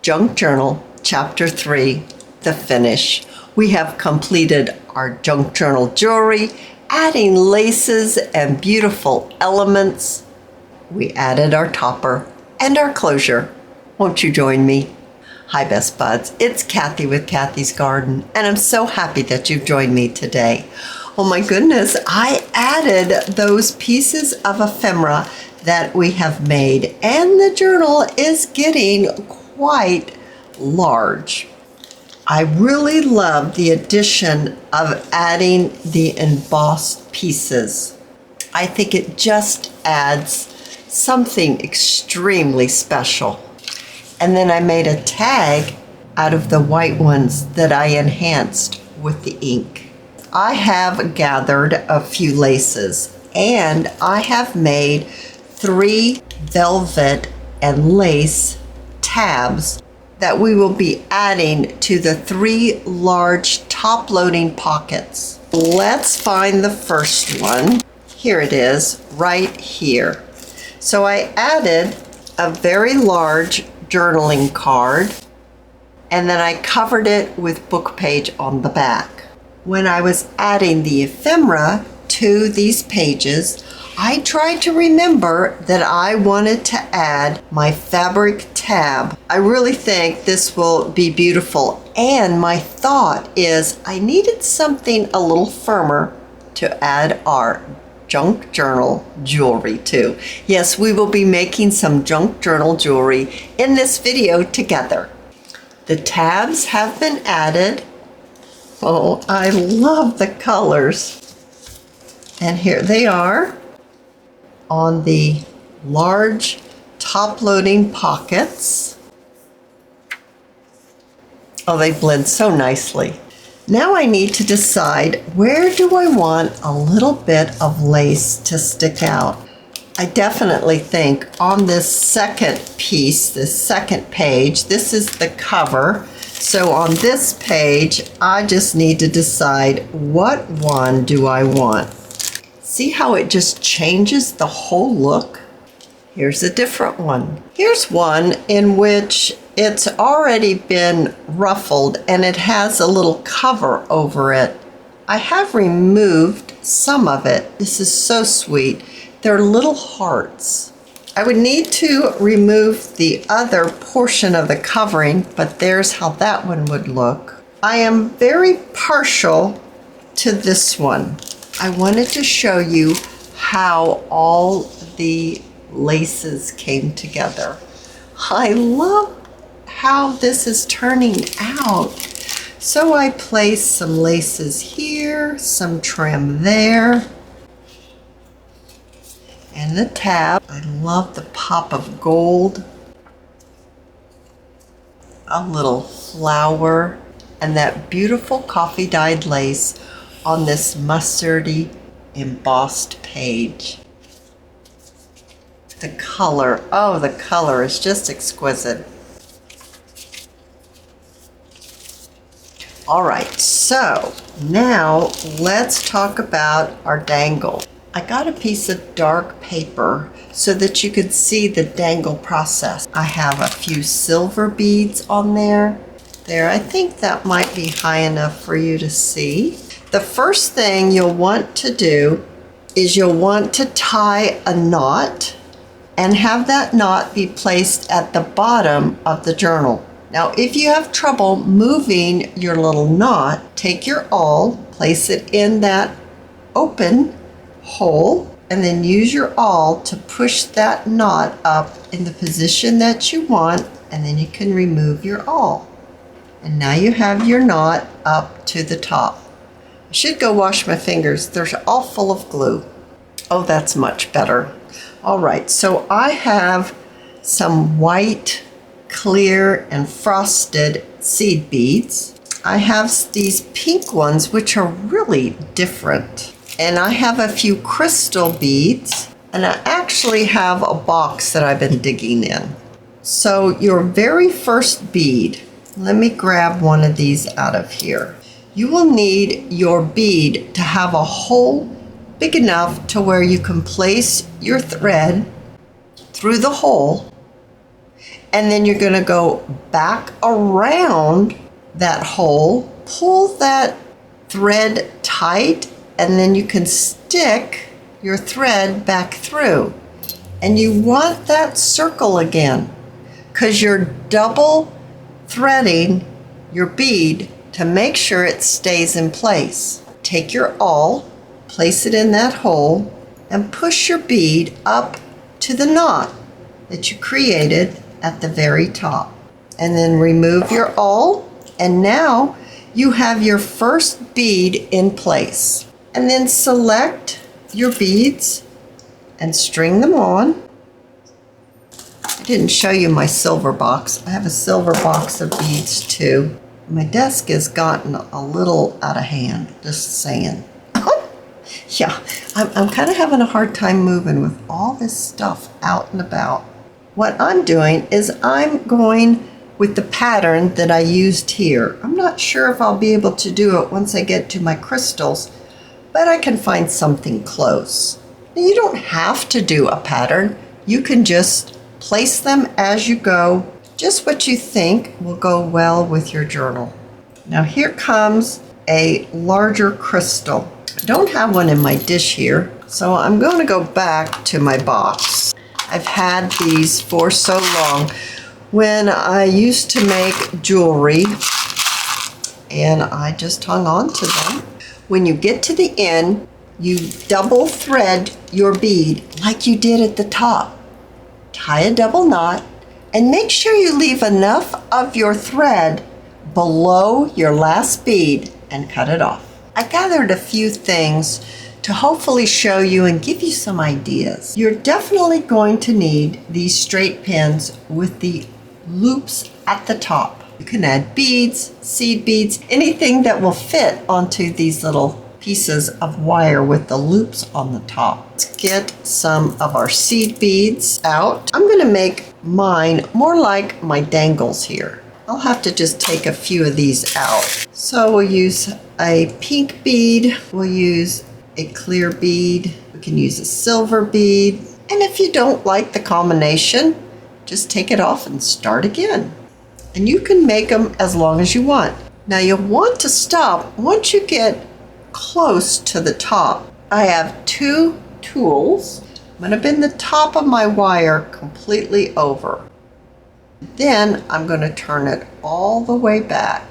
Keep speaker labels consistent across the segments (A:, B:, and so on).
A: Junk Journal, Chapter 3, The Finish. We have completed our junk journal jewelry, adding laces and beautiful elements. We added our topper and our closure. Won't you join me? Hi, Best Buds. It's Cathy with Cathy's Garden, and I'm so happy that you've joined me today. Oh my goodness, I added those pieces of ephemera that we have made, and the journal is getting quite large. I really love the addition of adding the embossed pieces. I think it just adds something extremely special. And then I made a tag out of the white ones that I enhanced with the ink. I have gathered a few laces, and I have made 3 velvet and lace tabs that we will be adding to the 3 large top-loading pockets. Let's find the first one. Here it is, right here. So I added a very large journaling card, and then I covered it with book page on the back. When I was adding the ephemera to these pages, I tried to remember that I wanted to add my fabric tab. I really think this will be beautiful, and my thought is I needed something a little firmer to add our junk journal jewelry to. Yes, we will be making some junk journal jewelry in this video together. The tabs have been added. Oh, I love the colors. And here they are on the large top-loading pockets. Oh, they blend so nicely. Now I need to decide, where do I want a little bit of lace to stick out? I definitely think on this second piece, this second page, this is the cover. So on this page, I just need to decide what one do I want. See how it just changes the whole look? Here's a different one. Here's one in which it's already been ruffled and it has a little cover over it. I have removed some of it. This is so sweet. They're little hearts. I would need to remove the other portion of the covering, but there's how that one would look. I am very partial to this one. I wanted to show you how all the laces came together. I love how this is turning out. So I placed some laces here, some trim there, and the tab. I love the pop of gold, a little flower, and that beautiful coffee dyed lace on this mustardy embossed page. The color, oh, the color is just exquisite. All right, so now let's talk about our dangle. I got a piece of dark paper so that you could see the dangle process. I have a few silver beads on there. There, I think that might be high enough for you to see. The first thing you'll want to do is you'll want to tie a knot and have that knot be placed at the bottom of the journal. Now, if you have trouble moving your little knot, take your awl, place it in that open hole, and then use your awl to push that knot up in the position that you want, and then you can remove your awl. And now you have your knot up to the top. I should go wash my fingers. They're all full of glue. Oh, that's much better. All right, so I have some white, clear, and frosted seed beads. I have these pink ones, which are really different. And I have a few crystal beads, and I actually have a box that I've been digging in. So your very first bead, let me grab one of these out of here. You will need your bead to have a hole big enough to where you can place your thread through the hole And then you're going to go back around that hole, pull that thread tight, and then you can stick your thread back through. And you want that circle again, because you're double threading your bead to make sure it stays in place. Take your awl, place it in that hole, and push your bead up to the knot that you created at the very top. And then remove your awl, and now you have your first bead in place. And then select your beads and string them on. I didn't show you my silver box. I have a silver box of beads too. My desk has gotten a little out of hand, just saying. Yeah, I'm kind of having a hard time moving with all this stuff out and about. What I'm doing is I'm going with the pattern that I used here. I'm not sure if I'll be able to do it once I get to my crystals, but I can find something close. Now, you don't have to do a pattern. You can just place them as you go, just what you think will go well with your journal. Now here comes a larger crystal. I don't have one in my dish here, so I'm going to go back to my box. I've had these for so long. When I used to make jewelry, and I just hung on to them. When you get to the end, you double thread your bead like you did at the top. Tie a double knot, and make sure you leave enough of your thread below your last bead and cut it off. I gathered a few things to hopefully show you and give you some ideas. You're definitely going to need these straight pins with the loops at the top. You can add beads, seed beads, anything that will fit onto these little pieces of wire with the loops on the top. Let's get some of our seed beads out. I'm going to make mine more like my dangles here. I'll have to just take a few of these out. So we'll use a pink bead, we'll use a clear bead, we can use a silver bead, and if you don't like the combination, just take it off and start again. And you can make them as long as you want. Now you'll want to stop once you get close to the top. I have two tools. I'm going to bend the top of my wire completely over. Then I'm going to turn it all the way back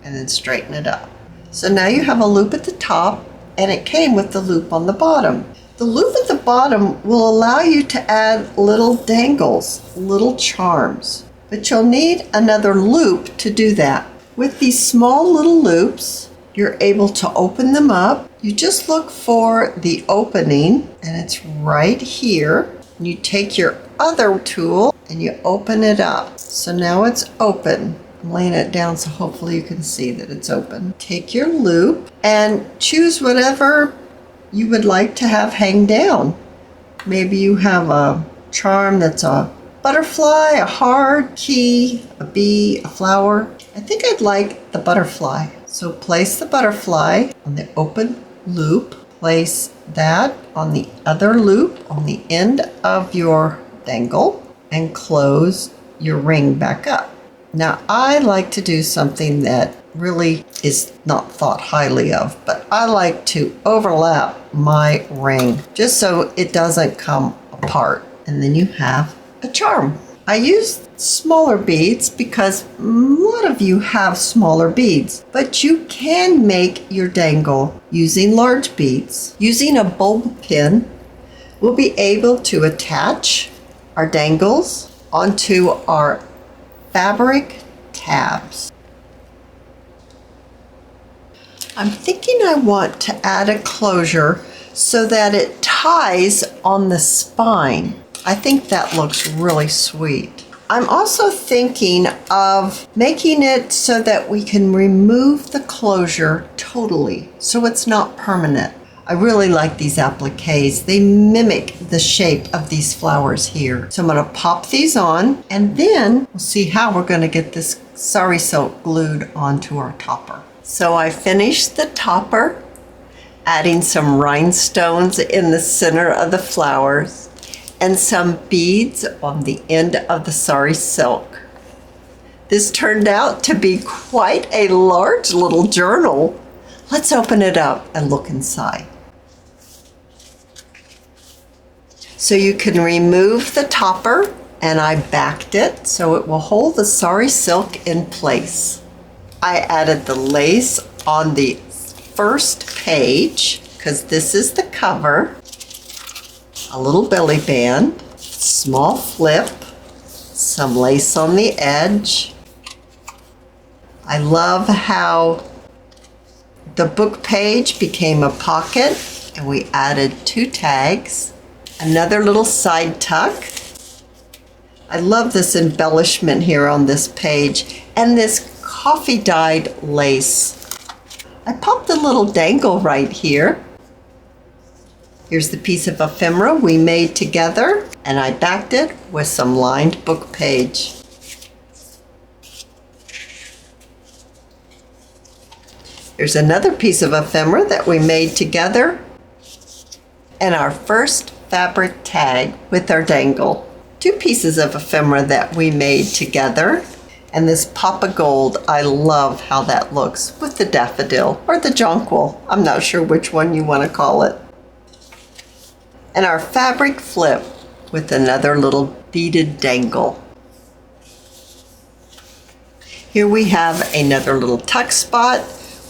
A: and then straighten it up. So now you have a loop at the top, and it came with the loop on the bottom. The loop at the bottom will allow you to add little dangles, little charms, but you'll need another loop to do that. With these small little loops, you're able to open them up. You just look for the opening, and it's right here. You take your other tool and you open it up. So now it's open. I'm laying it down so hopefully you can see that it's open. Take your loop and choose whatever you would like to have hang down. Maybe you have a charm that's a butterfly, a heart, key, a bee, a flower. I think I'd like the butterfly. So place the butterfly on the open loop. Place that on the other loop on the end of your dangle and close your ring back up. Now I like to do something that really is not thought highly of, but I like to overlap my ring just so it doesn't come apart, and then you have a charm. I use smaller beads because a lot of you have smaller beads, but you can make your dangle using large beads. Using a bulb pin, we'll be able to attach our dangles onto our fabric tabs. I'm thinking I want to add a closure so that it ties on the spine. I think that looks really sweet. I'm also thinking of making it so that we can remove the closure totally, so it's not permanent. I really like these appliques. They mimic the shape of these flowers here. So I'm going to pop these on, and then we'll see how we're going to get this sari silk glued onto our topper. So I finished the topper, adding some rhinestones in the center of the flowers. and some beads on the end of the sari silk. This turned out to be quite a large little journal. Let's open it up and look inside. So you can remove the topper, and I backed it so it will hold the sari silk in place. I added the lace on the first page because this is the cover. A little belly band, small flip, some lace on the edge. I love how the book page became a pocket, and we added 2 tags. Another little side tuck. I love this embellishment here on this page and this coffee dyed lace. I popped a little dangle right here. Here's the piece of ephemera we made together, and I backed it with some lined book page. Here's another piece of ephemera that we made together, and our first fabric tag with our dangle. 2 pieces of ephemera that we made together, and this pop of gold. I love how that looks with the daffodil or the jonquil. I'm not sure which one you want to call it. And our fabric flip with another little beaded dangle. Here we have another little tuck spot.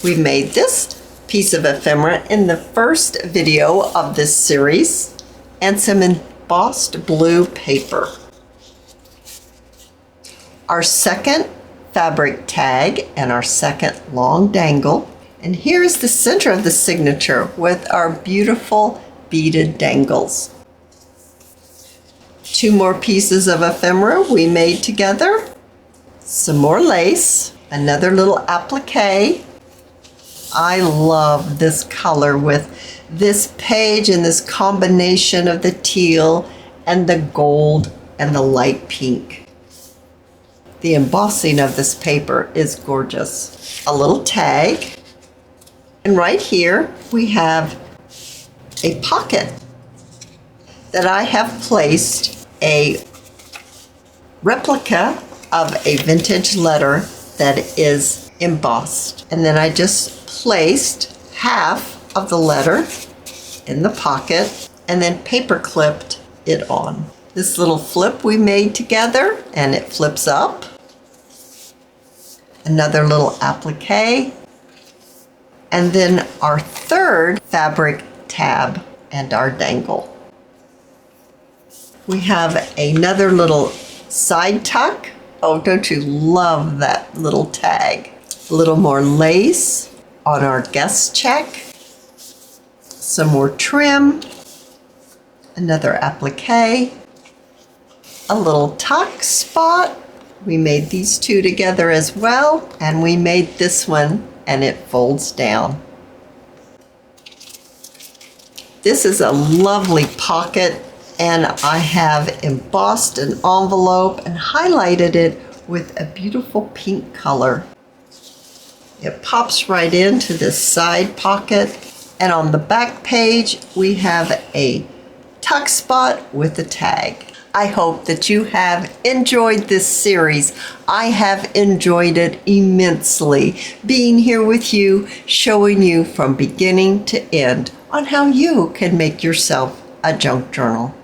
A: We made this piece of ephemera in the first video of this series, and some embossed blue paper. Our second fabric tag and our second long dangle. And here's the center of the signature with our beautiful beaded dangles. 2 more pieces of ephemera we made together. Some more lace, another little applique. I love this color with this page and this combination of the teal and the gold and the light pink. The embossing of this paper is gorgeous. A little tag, and right here we have a pocket that I have placed a replica of a vintage letter that is embossed, and then I just placed half of the letter in the pocket and then paper clipped it on. This little flip we made together, and it flips up. Another little applique, and then our third fabric tab and our dangle. We have another little side tuck. Oh, don't you love that little tag? A little more lace on our guest check, some more trim, another applique, a little tuck spot. We made these 2 together as well, and we made this one, and it folds down. This is a lovely pocket, and I have embossed an envelope and highlighted it with a beautiful pink color. It pops right into this side pocket, and on the back page we have a tuck spot with a tag. I hope that you have enjoyed this series. I have enjoyed it immensely, being here with you, showing you from beginning to end on how you can make yourself a junk journal.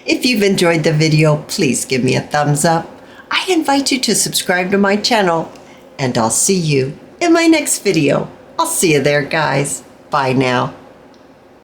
A: If you've enjoyed the video, please give me a thumbs up. I invite you to subscribe to my channel, and I'll see you in my next video. I'll see you there, guys. Bye now.